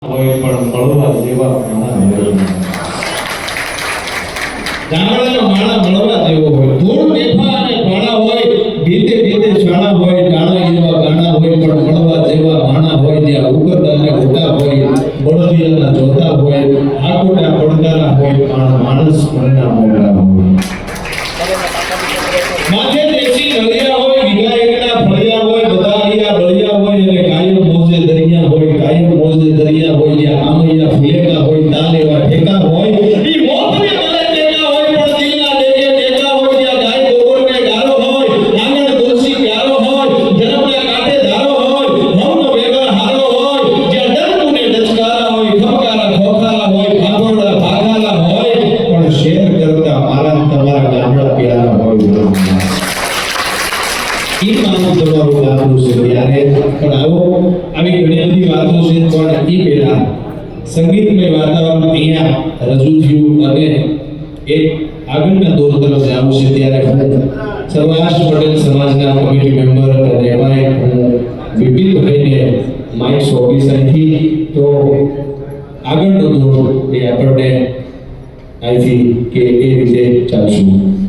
હોય પણ મળવા જેવા માણા હોય ગામડાનો માણા મળવા જેવો હોય ધૂળ બેફા અને પાણા હોય ભીતે ભીતે શાણા હોય ટાણા એવા ગાણા હોય પણ મળવા જેવા માણા હોય જ્યાં ઉગરતા અને ઉતા હોય બળદિયાના જોતા હોય આકોટા પડકારા હોય પણ માણસ મનના મોગરા હોય માથે દેશી નળિયા હોય વિનાયકના ફળિયા હોય બધારિયા બળિયા હોય અને કાયમ મોજે દરિયા હોય કાયમ મોજે દરિયા હોય જ્યાં આમૈયા ફુલેકા હોય તાલ એવા ઠેકા હોય ઈ મોતને મને ટેકા હોય પણ દિલના ડેગે ટેકા હોય જ્યાં ગાય ગોબરને ગારો હોય આંગણ તુલસી પ્યારો હોય જન્મના કાંઠે ધારો હોય મૌન વેગળ હારો હોય જ્યાં ડરકુને ડચકારા હોય ખમકારા ખોખારા હોય ભાગોળા ભાગાલા હોય પણ શેર કરતા મારા તમારા ગામડા પ્યારા હોય ઈ માનું તમારું ગામડું છે ત્યારે પણ આવો આવી ઘણી બધી વાતો છે પણ ઈ પહેલા સંગીતમય વાતાવરણ અહીંયા રજૂ થયું અને એક આગળના દોર તરફ જવું છે ત્યારે હું સૌરાષ્ટ્ર પટેલ સમાજના કમિટી મેમ્બર અને એમાંય હું વિપિનભાઈને માઇક સોંપીશ અહીંથી તો આગળનો દોર એ આપણને અહીંથી કે એ રીતે ચાલશું.